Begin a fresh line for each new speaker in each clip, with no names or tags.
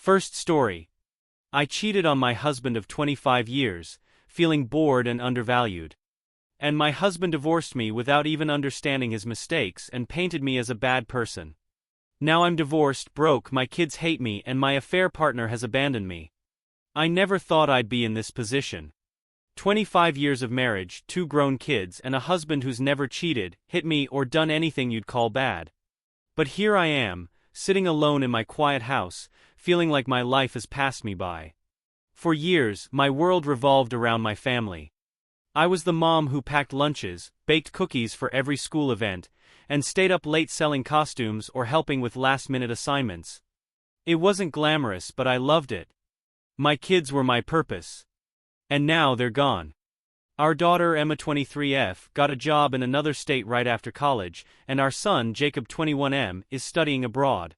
First story. I cheated on my husband of 25 years, feeling bored and undervalued. And my husband divorced me without even understanding his mistakes and painted me as a bad person. Now I'm divorced, broke, my kids hate me, and my affair partner has abandoned me. I never thought I'd be in this position. 25 years of marriage, 2 grown kids, and a husband who's never cheated, hit me, or done anything you'd call bad. But here I am, sitting alone in my quiet house, feeling like my life has passed me by. For years, my world revolved around my family. I was the mom who packed lunches, baked cookies for every school event, and stayed up late selling costumes or helping with last-minute assignments. It wasn't glamorous, but I loved it. My kids were my purpose. And now they're gone. Our daughter Emma 23F got a job in another state right after college, and our son Jacob 21M is studying abroad.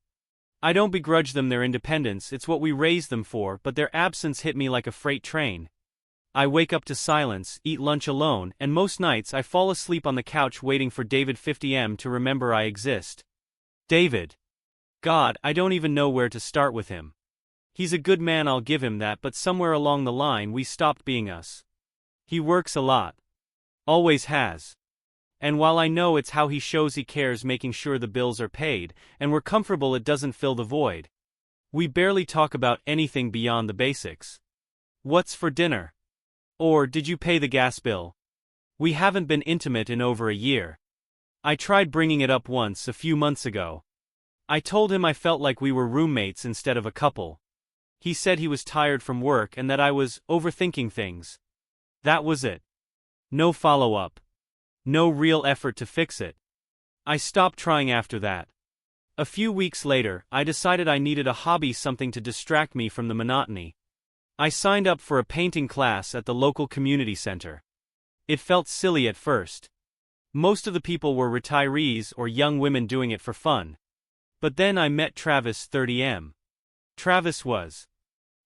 I don't begrudge them their independence, it's what we raised them for, but their absence hit me like a freight train. I wake up to silence, eat lunch alone, and most nights I fall asleep on the couch waiting for David 50M to remember I exist. David. God, I don't even know where to start with him. He's a good man, I'll give him that, but somewhere along the line we stopped being us. He works a lot. Always has. And while I know it's how he shows he cares, making sure the bills are paid, and we're comfortable, it doesn't fill the void. We barely talk about anything beyond the basics. What's for dinner? Or, did you pay the gas bill? We haven't been intimate in over a year. I tried bringing it up once a few months ago. I told him I felt like we were roommates instead of a couple. He said he was tired from work and that I was overthinking things. That was it. No follow-up. No real effort to fix it. I stopped trying after that. A few weeks later, I decided I needed a hobby, something to distract me from the monotony. I signed up for a painting class at the local community center. It felt silly at first. Most of the people were retirees or young women doing it for fun. But then I met Travis 30M. Travis was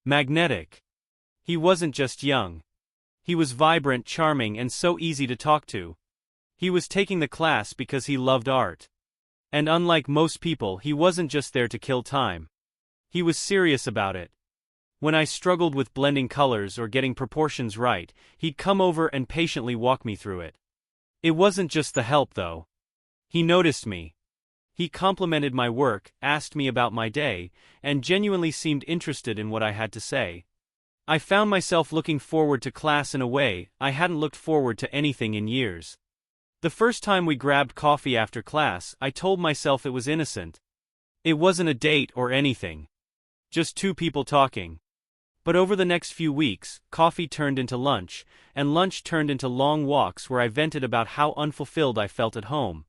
magnetic. He wasn't just young. He was vibrant, charming, and so easy to talk to. He was taking the class because he loved art. And unlike most people, he wasn't just there to kill time. He was serious about it. When I struggled with blending colors or getting proportions right, he'd come over and patiently walk me through it. It wasn't just the help, though. He noticed me. He complimented my work, asked me about my day, and genuinely seemed interested in what I had to say. I found myself looking forward to class in a way I hadn't looked forward to anything in years. The first time we grabbed coffee after class, I told myself it was innocent. It wasn't a date or anything. Just 2 people talking. But over the next few weeks, coffee turned into lunch, and lunch turned into long walks where I vented about how unfulfilled I felt at home.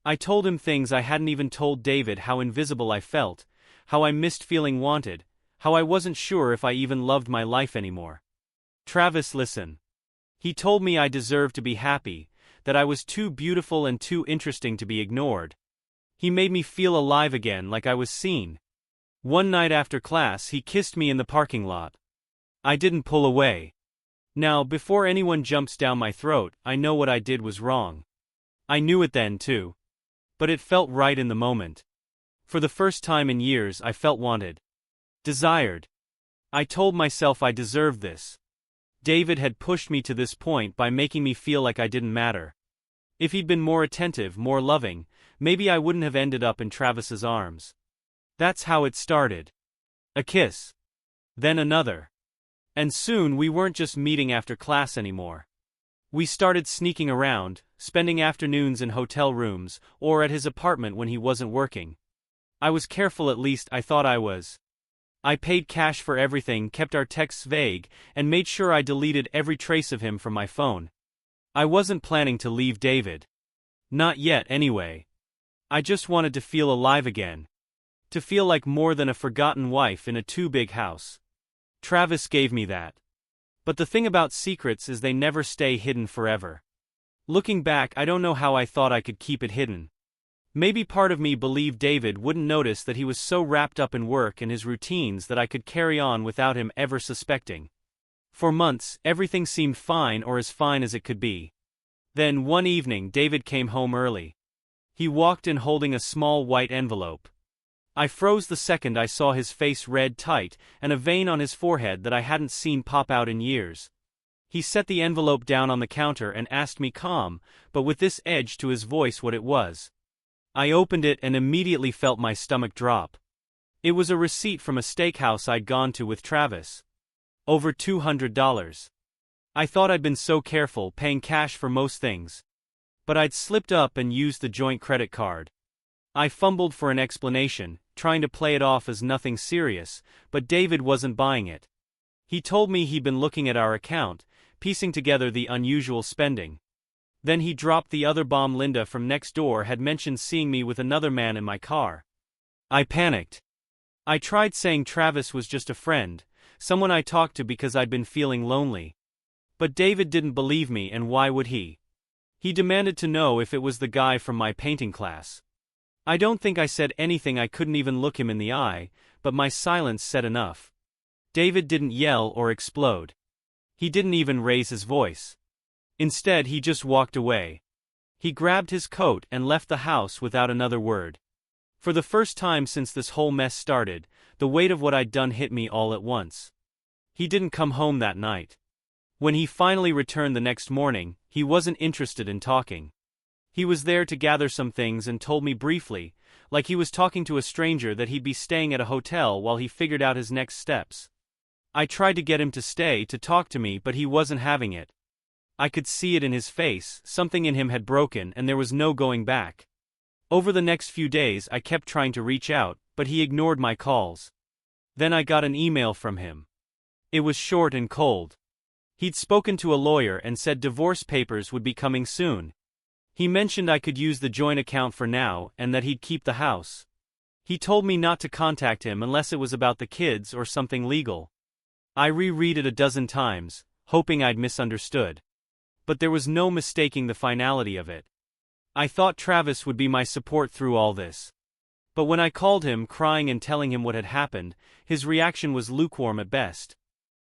I told him things I hadn't even told David, how invisible I felt, how I missed feeling wanted, how I wasn't sure if I even loved my life anymore. Travis listened. He told me I deserved to be happy, that I was too beautiful and too interesting to be ignored. He made me feel alive again, like I was seen. One night after class, he kissed me in the parking lot. I didn't pull away. Now, before anyone jumps down my throat, I know what I did was wrong. I knew it then too. But it felt right in the moment. For the first time in years, I felt wanted. Desired. I told myself I deserved this. David had pushed me to this point by making me feel like I didn't matter. If he'd been more attentive, more loving, maybe I wouldn't have ended up in Travis's arms. That's how it started. A kiss. Then another. And soon we weren't just meeting after class anymore. We started sneaking around, spending afternoons in hotel rooms, or at his apartment when he wasn't working. I was careful, at least I thought I was. I paid cash for everything, kept our texts vague, and made sure I deleted every trace of him from my phone. I wasn't planning to leave David. Not yet, anyway. I just wanted to feel alive again. To feel like more than a forgotten wife in a too big house. Travis gave me that. But the thing about secrets is they never stay hidden forever. Looking back, I don't know how I thought I could keep it hidden. Maybe part of me believed David wouldn't notice that he was so wrapped up in work and his routines that I could carry on without him ever suspecting. For months, everything seemed fine, or as fine as it could be. Then one evening, David came home early. He walked in holding a small white envelope. I froze the second I saw his face red tight and a vein on his forehead that I hadn't seen pop out in years. He set the envelope down on the counter and asked me calm, but with this edge to his voice, what it was. I opened it and immediately felt my stomach drop. It was a receipt from a steakhouse I'd gone to with Travis. Over $200. I thought I'd been so careful paying cash for most things. But I'd slipped up and used the joint credit card. I fumbled for an explanation, trying to play it off as nothing serious, but David wasn't buying it. He told me he'd been looking at our account, piecing together the unusual spending. Then he dropped the other bomb. Linda from next door had mentioned seeing me with another man in my car. I panicked. I tried saying Travis was just a friend, someone I talked to because I'd been feeling lonely. But David didn't believe me, and why would he? He demanded to know if it was the guy from my painting class. I don't think I said anything. I couldn't even look him in the eye, but my silence said enough. David didn't yell or explode. He didn't even raise his voice. Instead, he just walked away. He grabbed his coat and left the house without another word. For the first time since this whole mess started, the weight of what I'd done hit me all at once. He didn't come home that night. When he finally returned the next morning, he wasn't interested in talking. He was there to gather some things and told me briefly, like he was talking to a stranger, that he'd be staying at a hotel while he figured out his next steps. I tried to get him to stay to talk to me, but he wasn't having it. I could see it in his face. Something in him had broken and there was no going back. Over the next few days I kept trying to reach out, but he ignored my calls. Then I got an email from him. It was short and cold. He'd spoken to a lawyer and said divorce papers would be coming soon. He mentioned I could use the joint account for now and that he'd keep the house. He told me not to contact him unless it was about the kids or something legal. I reread it a dozen times, hoping I'd misunderstood. But there was no mistaking the finality of it. I thought Travis would be my support through all this. But when I called him crying and telling him what had happened, his reaction was lukewarm at best.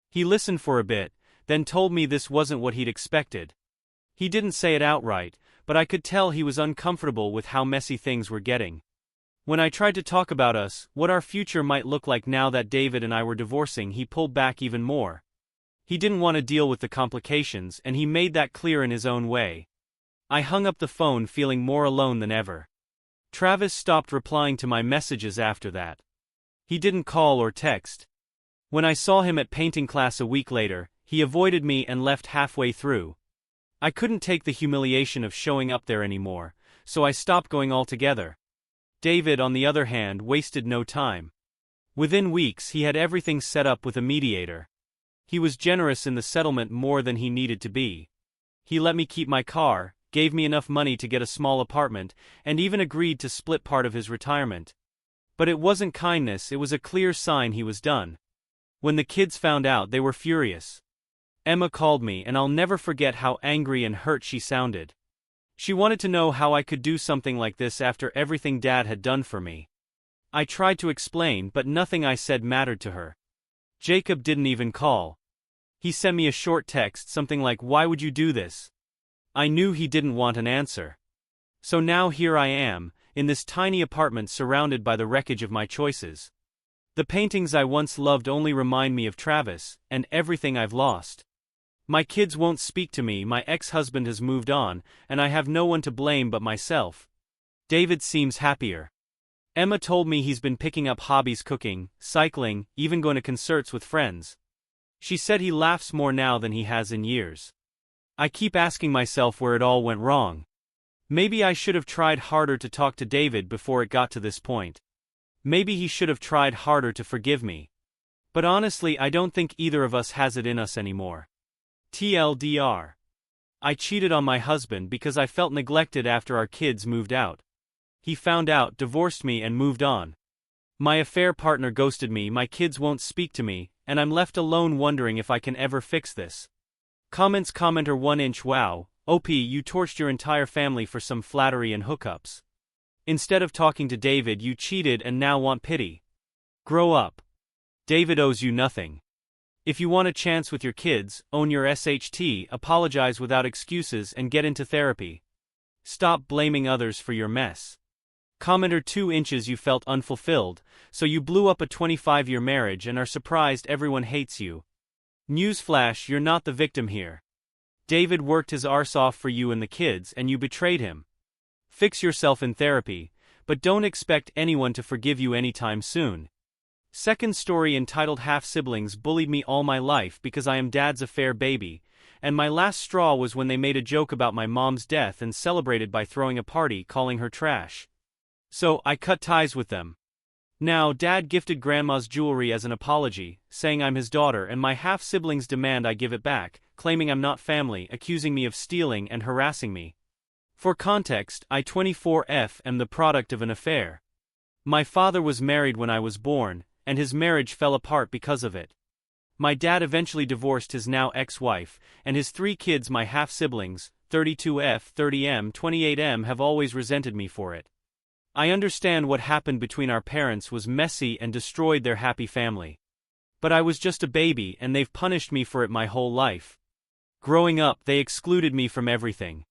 He listened for a bit, then told me this wasn't what he'd expected. He didn't say it outright, but I could tell he was uncomfortable with how messy things were getting. When I tried to talk about us, what our future might look like now that David and I were divorcing, he pulled back even more. He didn't want to deal with the complications, and he made that clear in his own way. I hung up the phone feeling more alone than ever. Travis stopped replying to my messages after that. He didn't call or text. When I saw him at painting class a week later, he avoided me and left halfway through. I couldn't take the humiliation of showing up there anymore, so I stopped going altogether. David, on the other hand, wasted no time. Within weeks he had everything set up with a mediator. He was generous in the settlement, more than he needed to be. He let me keep my car, gave me enough money to get a small apartment, and even agreed to split part of his retirement. But it wasn't kindness, it was a clear sign he was done. When the kids found out, they were furious. Emma called me, and I'll never forget how angry and hurt she sounded. She wanted to know how I could do something like this after everything Dad had done for me. I tried to explain, but nothing I said mattered to her. Jacob didn't even call. He sent me a short text, something like, "Why would you do this?" I knew he didn't want an answer. So now here I am, in this tiny apartment surrounded by the wreckage of my choices. The paintings I once loved only remind me of Travis, and everything I've lost. My kids won't speak to me, my ex-husband has moved on, and I have no one to blame but myself. David seems happier. Emma told me he's been picking up hobbies, cooking, cycling, even going to concerts with friends. She said he laughs more now than he has in years. I keep asking myself where it all went wrong. Maybe I should have tried harder to talk to David before it got to this point. Maybe he should have tried harder to forgive me. But honestly, I don't think either of us has it in us anymore. TLDR. I cheated on my husband because I felt neglected after our kids moved out. He found out, divorced me, and moved on. My affair partner ghosted me, my kids won't speak to me, and I'm left alone wondering if I can ever fix this. Comments. Commenter 1inch. Wow, OP, you torched your entire family for some flattery and hookups. Instead of talking to David, you cheated and now want pity. Grow up. David owes you nothing. If you want a chance with your kids, own your SHT, apologize without excuses, and get into therapy. Stop blaming others for your mess. Commenter 2 inches you felt unfulfilled, so you blew up a 25-year marriage and are surprised everyone hates you. Newsflash, you're not the victim here. David worked his arse off for you and the kids and you betrayed him. Fix yourself in therapy, but don't expect anyone to forgive you anytime soon. Second story entitled Half-Siblings bullied me all my life because I am dad's affair baby, and my last straw was when they made a joke about my mom's death and celebrated by throwing a party calling her trash. So, I cut ties with them. Now, dad gifted grandma's jewelry as an apology, saying I'm his daughter, and my half-siblings demand I give it back, claiming I'm not family, accusing me of stealing and harassing me. For context, I 24F am the product of an affair. My father was married when I was born, and his marriage fell apart because of it. My dad eventually divorced his now ex-wife, and his 3 kids, my half-siblings, 32F, 30M, 28M, have always resented me for it. I understand what happened between our parents was messy and destroyed their happy family. But I was just a baby and they've punished me for it my whole life. Growing up, they excluded me from everything.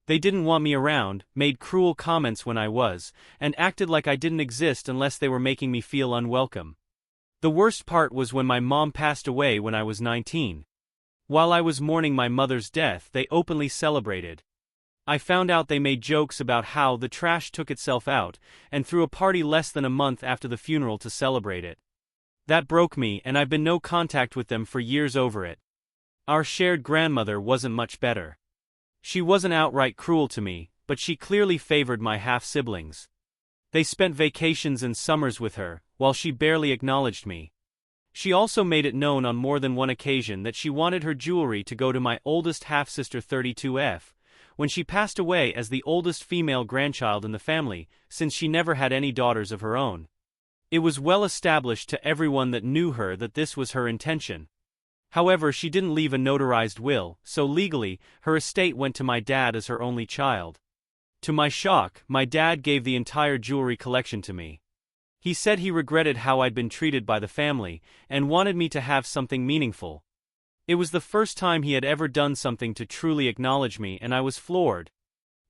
They didn't want me around, made cruel comments when I was, and acted like I didn't exist unless they were making me feel unwelcome. The worst part was when my mom passed away when I was 19. While I was mourning my mother's death, they openly celebrated. I found out they made jokes about how the trash took itself out, and threw a party less than a month after the funeral to celebrate it. That broke me, and I've been no contact with them for years over it. Our shared grandmother wasn't much better. She wasn't outright cruel to me, but she clearly favored my half-siblings. They spent vacations and summers with her, while she barely acknowledged me. She also made it known on more than one occasion that she wanted her jewelry to go to my oldest half-sister 32F, when she passed away as the oldest female grandchild in the family, since she never had any daughters of her own. It was well established to everyone that knew her that this was her intention. However, she didn't leave a notarized will, so legally, her estate went to my dad as her only child. To my shock, my dad gave the entire jewelry collection to me. He said he regretted how I'd been treated by the family, and wanted me to have something meaningful. It was the first time he had ever done something to truly acknowledge me, and I was floored.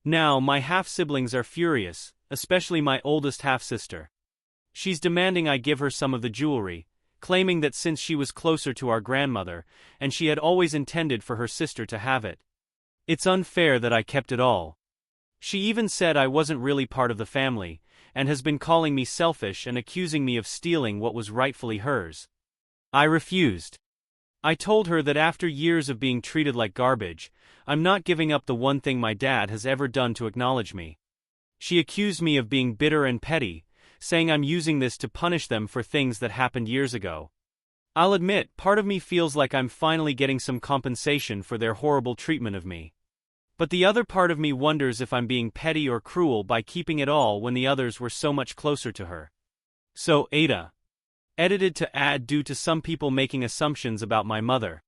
Now, my half-siblings are furious, especially my oldest half-sister. She's demanding I give her some of the jewelry, claiming that since she was closer to our grandmother, and she had always intended for her sister to have it. It's unfair that I kept it all. She even said I wasn't really part of the family, and has been calling me selfish and accusing me of stealing what was rightfully hers. I refused. I told her that after years of being treated like garbage, I'm not giving up the one thing my dad has ever done to acknowledge me. She accused me of being bitter and petty, saying I'm using this to punish them for things that happened years ago. I'll admit, part of me feels like I'm finally getting some compensation for their horrible treatment of me. But the other part of me wonders if I'm being petty or cruel by keeping it all when the others were so much closer to her. So, AITA. Edited to add due to some people making assumptions about my mother.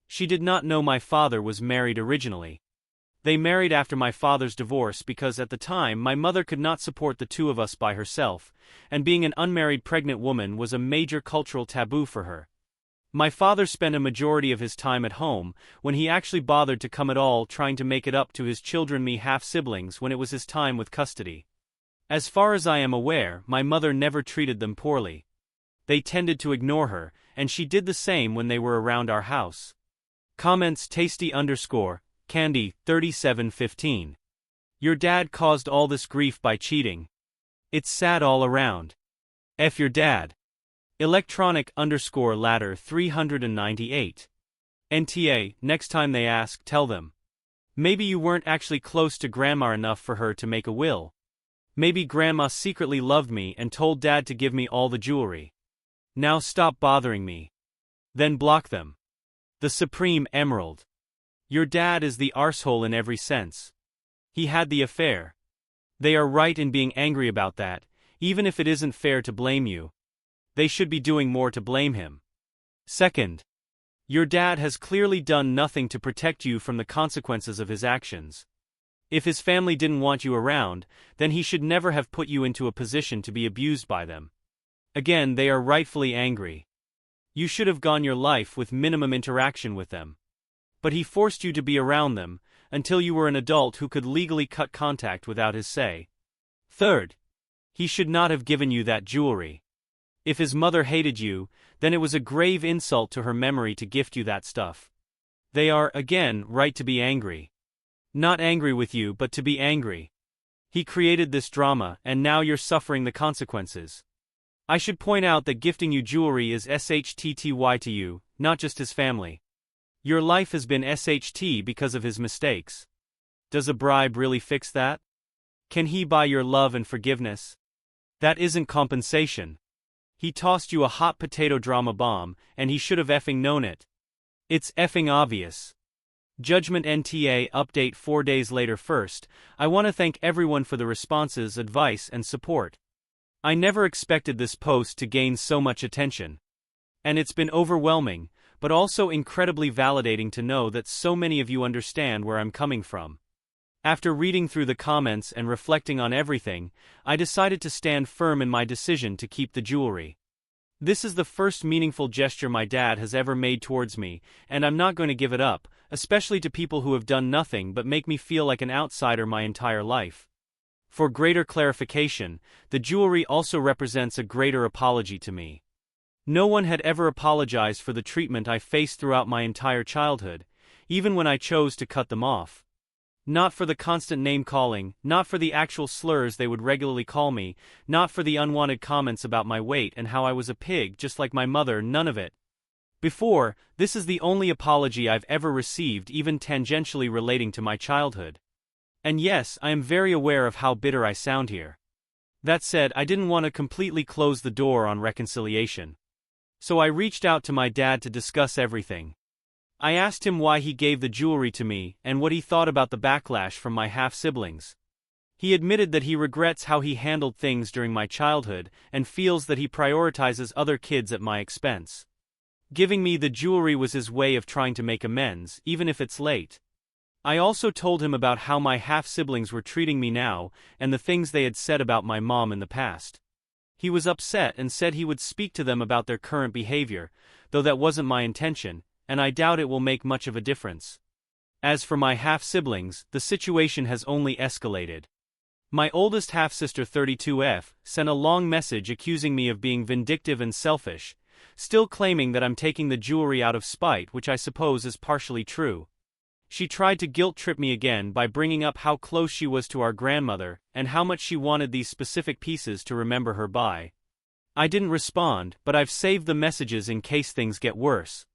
She did not know my father was married originally. They married after my father's divorce because at the time my mother could not support the two of us by herself, and being an unmarried pregnant woman was a major cultural taboo for her. My father spent a majority of his time at home, when he actually bothered to come at all, trying to make it up to his children, me half-siblings, when it was his time with custody. As far as I am aware, my mother never treated them poorly. They tended to ignore her, and she did the same when they were around our house. Comments tasty_candy 3715. Your dad caused all this grief by cheating. It's sad all around. F your dad. Electronic_ladder 398. NTA, next time they ask, tell them. Maybe you weren't actually close to grandma enough for her to make a will. Maybe grandma secretly loved me and told dad to give me all the jewelry. Now stop bothering me. Then block them. The Supreme Emerald. Your dad is the arsehole in every sense. He had the affair. They are right in being angry about that, even if it isn't fair to blame you. They should be doing more to blame him. Second, your dad has clearly done nothing to protect you from the consequences of his actions. If his family didn't want you around, then he should never have put you into a position to be abused by them. Again, they are rightfully angry. You should have gone your life with minimum interaction with them. But he forced you to be around them, until you were an adult who could legally cut contact without his say. Third, He should not have given you that jewelry. If his mother hated you, then it was a grave insult to her memory to gift you that stuff. They are, again, right to be angry. Not angry with you, but to be angry. He created this drama, and now you're suffering the consequences. I should point out that gifting you jewelry is SHTTY to you, not just his family. Your life has been SHT because of his mistakes. Does a bribe really fix that? Can he buy your love and forgiveness? That isn't compensation. He tossed you a hot potato drama bomb, and he should have effing known it. It's effing obvious. Judgment NTA update 4 days later. First, I want to thank everyone for the responses, advice, and support. I never expected this post to gain so much attention. And it's been overwhelming, but also incredibly validating to know that so many of you understand where I'm coming from. After reading through the comments and reflecting on everything, I decided to stand firm in my decision to keep the jewelry. This is the first meaningful gesture my dad has ever made towards me, and I'm not going to give it up, especially to people who have done nothing but make me feel like an outsider my entire life. For greater clarification, the jewelry also represents a greater apology to me. No one had ever apologized for the treatment I faced throughout my entire childhood, even when I chose to cut them off. Not for the constant name-calling, not for the actual slurs they would regularly call me, not for the unwanted comments about my weight and how I was a pig just like my mother, none of it. Before, this is the only apology I've ever received even tangentially relating to my childhood. And yes, I am very aware of how bitter I sound here. That said, I didn't want to completely close the door on reconciliation. So I reached out to my dad to discuss everything. I asked him why he gave the jewelry to me and what he thought about the backlash from my half-siblings. He admitted that he regrets how he handled things during my childhood and feels that he prioritizes other kids at my expense. Giving me the jewelry was his way of trying to make amends, even if it's late. I also told him about how my half-siblings were treating me now and the things they had said about my mom in the past. He was upset and said he would speak to them about their current behavior, though that wasn't my intention, and I doubt it will make much of a difference. As for my half-siblings, the situation has only escalated. My oldest half-sister 32F sent a long message accusing me of being vindictive and selfish, still claiming that I'm taking the jewelry out of spite, which I suppose is partially true. She tried to guilt-trip me again by bringing up how close she was to our grandmother and how much she wanted these specific pieces to remember her by. I didn't respond, but I've saved the messages in case things get worse.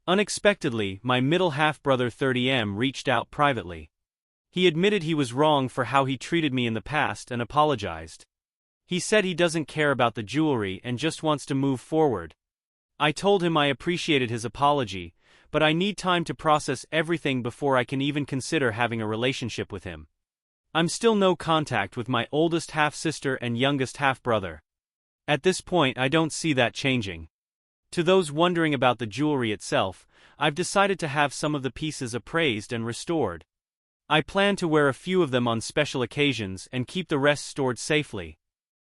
Unexpectedly, my middle half-brother 30M reached out privately. He admitted he was wrong for how he treated me in the past and apologized. He said he doesn't care about the jewelry and just wants to move forward. I told him I appreciated his apology, but I need time to process everything before I can even consider having a relationship with him. I'm still no contact with my oldest half-sister and youngest half-brother. At this point, I don't see that changing. To those wondering about the jewelry itself, I've decided to have some of the pieces appraised and restored. I plan to wear a few of them on special occasions and keep the rest stored safely.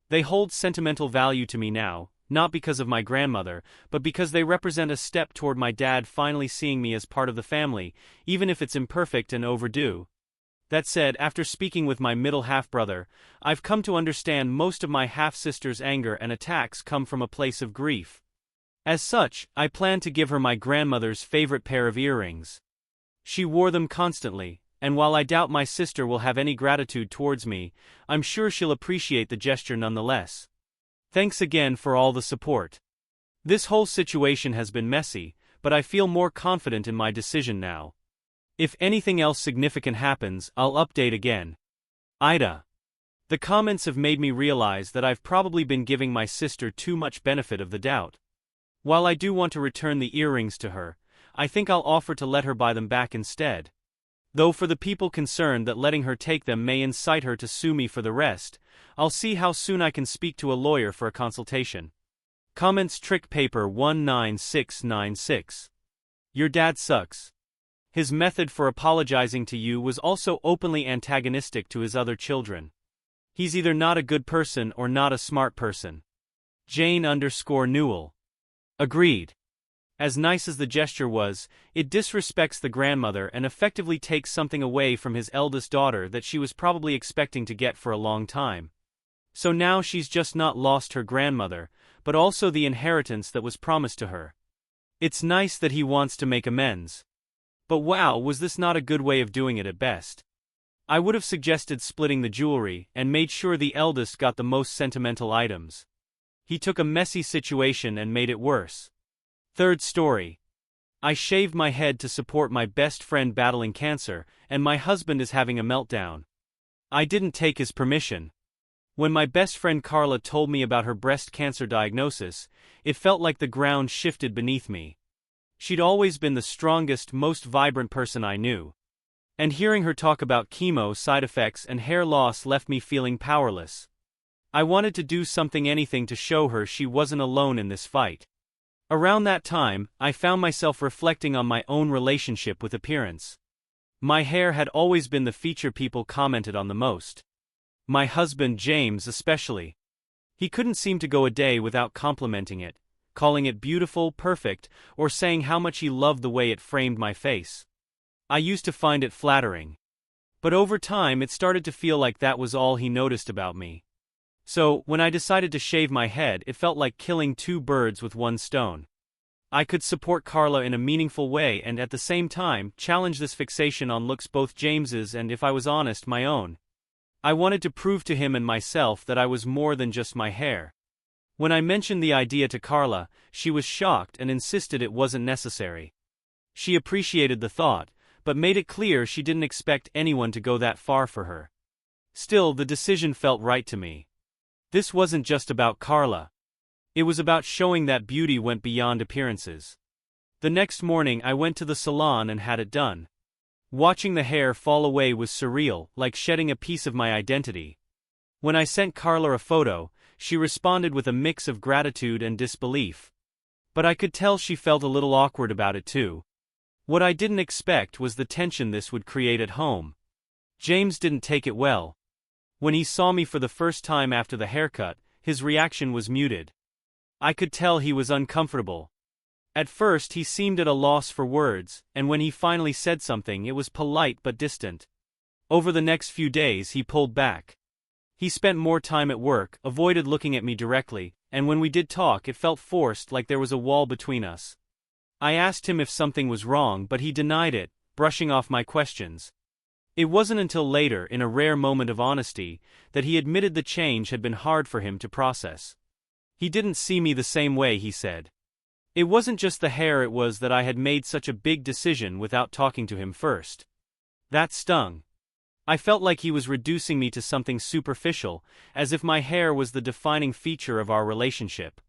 They hold sentimental value to me now, not because of my grandmother, but because they represent a step toward my dad finally seeing me as part of the family, even if it's imperfect and overdue. That said, after speaking with my middle half-brother, I've come to understand most of my half-sister's anger and attacks come from a place of grief. As such, I plan to give her my grandmother's favorite pair of earrings. She wore them constantly, and while I doubt my sister will have any gratitude towards me, I'm sure she'll appreciate the gesture nonetheless. Thanks again for all the support. This whole situation has been messy, but I feel more confident in my decision now. If anything else significant happens, I'll update again. AITA. The comments have made me realize that I've probably been giving my sister too much benefit of the doubt. While I do want to return the earrings to her, I think I'll offer to let her buy them back instead. Though for the people concerned that letting her take them may incite her to sue me for the rest, I'll see how soon I can speak to a lawyer for a consultation. Comments Trick Paper 19696. Your dad sucks. His method for apologizing to you was also openly antagonistic to his other children. He's either not a good person or not a smart person. Jane_Newell. Agreed. As nice as the gesture was, it disrespects the grandmother and effectively takes something away from his eldest daughter that she was probably expecting to get for a long time. So now she's just not lost her grandmother, but also the inheritance that was promised to her. It's nice that he wants to make amends. But wow, was this not a good way of doing it at best? I would have suggested splitting the jewelry and made sure the eldest got the most sentimental items. He took a messy situation and made it worse. Third story. I shaved my head to support my best friend battling cancer, and my husband is having a meltdown. I didn't take his permission. When my best friend Carla told me about her breast cancer diagnosis, it felt like the ground shifted beneath me. She'd always been the strongest, most vibrant person I knew. And hearing her talk about chemo side effects and hair loss left me feeling powerless. I wanted to do anything to show her she wasn't alone in this fight. Around that time, I found myself reflecting on my own relationship with appearance. My hair had always been the feature people commented on the most. My husband James especially. He couldn't seem to go a day without complimenting it, calling it beautiful, perfect, or saying how much he loved the way it framed my face. I used to find it flattering. But over time it started to feel like that was all he noticed about me. So, when I decided to shave my head, it felt like killing two birds with one stone. I could support Carla in a meaningful way and at the same time challenge this fixation on looks, both James's and, if I was honest, my own. I wanted to prove to him and myself that I was more than just my hair. When I mentioned the idea to Carla, she was shocked and insisted it wasn't necessary. She appreciated the thought, but made it clear she didn't expect anyone to go that far for her. Still, the decision felt right to me. This wasn't just about Carla. It was about showing that beauty went beyond appearances. The next morning I went to the salon and had it done. Watching the hair fall away was surreal, like shedding a piece of my identity. When I sent Carla a photo, she responded with a mix of gratitude and disbelief. But I could tell she felt a little awkward about it too. What I didn't expect was the tension this would create at home. James didn't take it well. When he saw me for the first time after the haircut, his reaction was muted. I could tell he was uncomfortable. At first he seemed at a loss for words, and when he finally said something it was polite but distant. Over the next few days he pulled back. He spent more time at work, avoided looking at me directly, and when we did talk it felt forced, like there was a wall between us. I asked him if something was wrong, but he denied it, brushing off my questions. It wasn't until later, in a rare moment of honesty, that he admitted the change had been hard for him to process. He didn't see me the same way, he said. It wasn't just the hair, it was that I had made such a big decision without talking to him first. That stung. I felt like he was reducing me to something superficial, as if my hair was the defining feature of our relationship.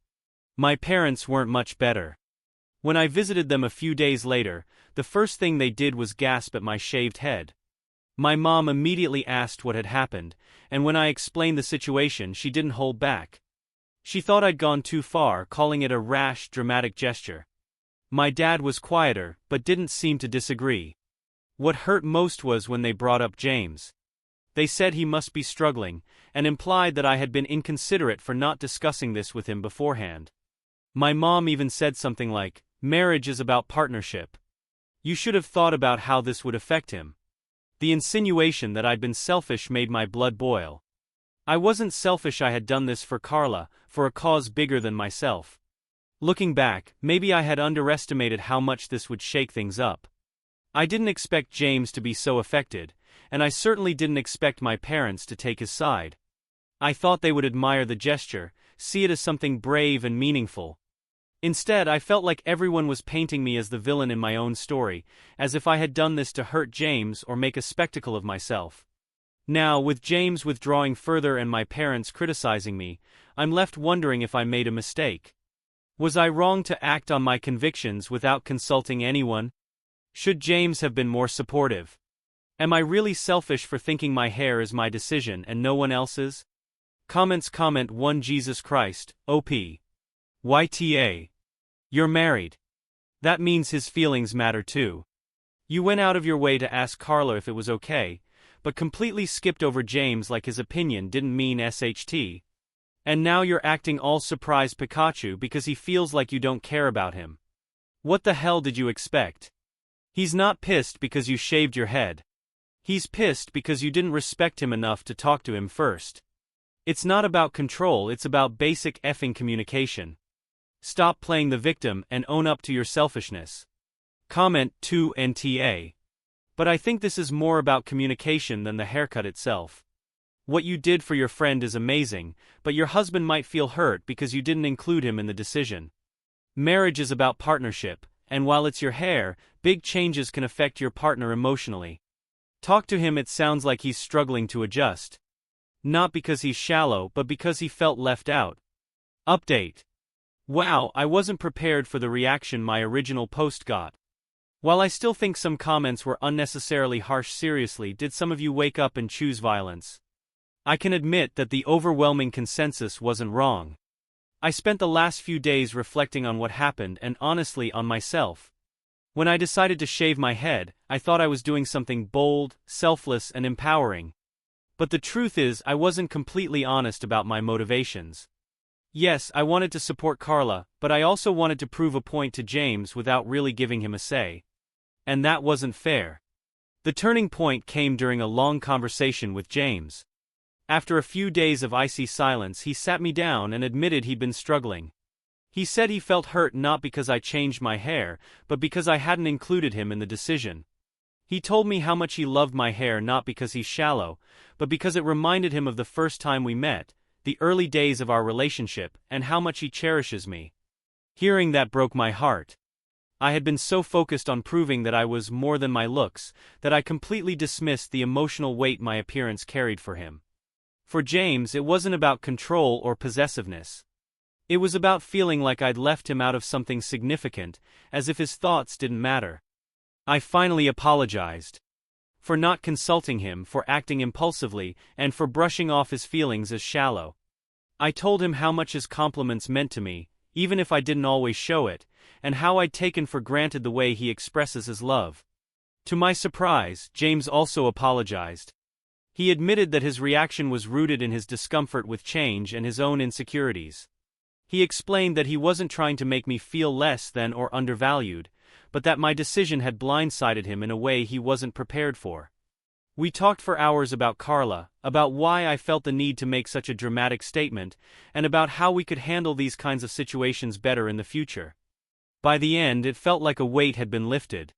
My parents weren't much better. When I visited them a few days later, the first thing they did was gasp at my shaved head. My mom immediately asked what had happened, and when I explained the situation, she didn't hold back. She thought I'd gone too far, calling it a rash, dramatic gesture. My dad was quieter, but didn't seem to disagree. What hurt most was when they brought up James. They said he must be struggling, and implied that I had been inconsiderate for not discussing this with him beforehand. My mom even said something like, "Marriage is about partnership. You should have thought about how this would affect him." The insinuation that I'd been selfish made my blood boil. I wasn't selfish, I had done this for Carla, for a cause bigger than myself. Looking back, maybe I had underestimated how much this would shake things up. I didn't expect James to be so affected, and I certainly didn't expect my parents to take his side. I thought they would admire the gesture, see it as something brave and meaningful. Instead, I felt like everyone was painting me as the villain in my own story, as if I had done this to hurt James or make a spectacle of myself. Now, with James withdrawing further and my parents criticizing me, I'm left wondering if I made a mistake. Was I wrong to act on my convictions without consulting anyone? Should James have been more supportive? Am I really selfish for thinking my hair is my decision and no one else's? Comments. Comment 1. Jesus Christ, OP. YTA. You're married. That means his feelings matter too. You went out of your way to ask Carla if it was okay, but completely skipped over James like his opinion didn't mean SHT. And now you're acting all surprised Pikachu because he feels like you don't care about him. What the hell did you expect? He's not pissed because you shaved your head. He's pissed because you didn't respect him enough to talk to him first. It's not about control, it's about basic effing communication. Stop playing the victim and own up to your selfishness. Comment 2 NTA. But I think this is more about communication than the haircut itself. What you did for your friend is amazing, but your husband might feel hurt because you didn't include him in the decision. Marriage is about partnership, and while it's your hair, big changes can affect your partner emotionally. Talk to him. It sounds like he's struggling to adjust. Not because he's shallow, but because he felt left out. Update. Wow, I wasn't prepared for the reaction my original post got. While I still think some comments were unnecessarily harsh, seriously, did some of you wake up and choose violence? I can admit that the overwhelming consensus wasn't wrong. I spent the last few days reflecting on what happened and honestly on myself. When I decided to shave my head, I thought I was doing something bold, selfless, and empowering. But the truth is, I wasn't completely honest about my motivations. Yes, I wanted to support Carla, but I also wanted to prove a point to James without really giving him a say. And that wasn't fair. The turning point came during a long conversation with James. After a few days of icy silence, he sat me down and admitted he'd been struggling. He said he felt hurt not because I changed my hair, but because I hadn't included him in the decision. He told me how much he loved my hair, not because he's shallow, but because it reminded him of the first time we met, the early days of our relationship, and how much he cherishes me. Hearing that broke my heart. I had been so focused on proving that I was more than my looks, that I completely dismissed the emotional weight my appearance carried for him. For James, it wasn't about control or possessiveness. It was about feeling like I'd left him out of something significant, as if his thoughts didn't matter. I finally apologized. For not consulting him, for acting impulsively, and for brushing off his feelings as shallow. I told him how much his compliments meant to me, even if I didn't always show it, and how I'd taken for granted the way he expresses his love. To my surprise, James also apologized. He admitted that his reaction was rooted in his discomfort with change and his own insecurities. He explained that he wasn't trying to make me feel less than or undervalued, but that my decision had blindsided him in a way he wasn't prepared for. We talked for hours about Carla, about why I felt the need to make such a dramatic statement, and about how we could handle these kinds of situations better in the future. By the end, it felt like a weight had been lifted.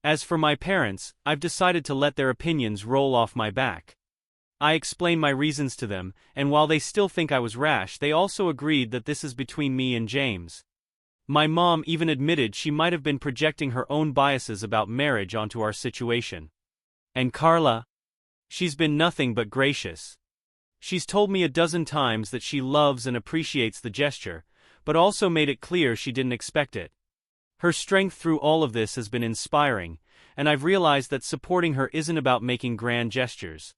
As for my parents, I've decided to let their opinions roll off my back. I explained my reasons to them, and while they still think I was rash, they also agreed that this is between me and James. My mom even admitted she might have been projecting her own biases about marriage onto our situation. And Carla? She's been nothing but gracious. She's told me a dozen times that she loves and appreciates the gesture, but also made it clear she didn't expect it. Her strength through all of this has been inspiring, and I've realized that supporting her isn't about making grand gestures.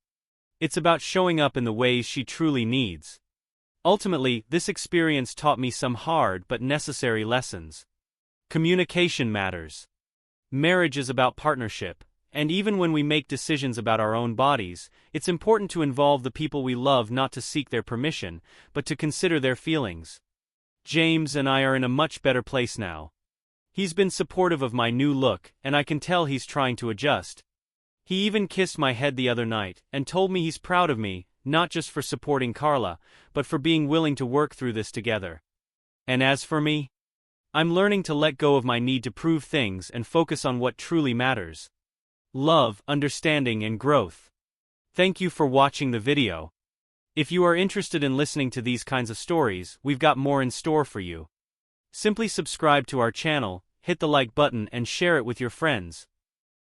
It's about showing up in the ways she truly needs. Ultimately, this experience taught me some hard but necessary lessons. Communication matters. Marriage is about partnership, and even when we make decisions about our own bodies, it's important to involve the people we love, not to seek their permission, but to consider their feelings. James and I are in a much better place now. He's been supportive of my new look, and I can tell he's trying to adjust. He even kissed my head the other night, and told me he's proud of me, not just for supporting Carla, but for being willing to work through this together. And as for me, I'm learning to let go of my need to prove things and focus on what truly matters. Love, understanding, and growth. Thank you for watching the video. If you are interested in listening to these kinds of stories, we've got more in store for you. Simply subscribe to our channel, hit the like button, and share it with your friends.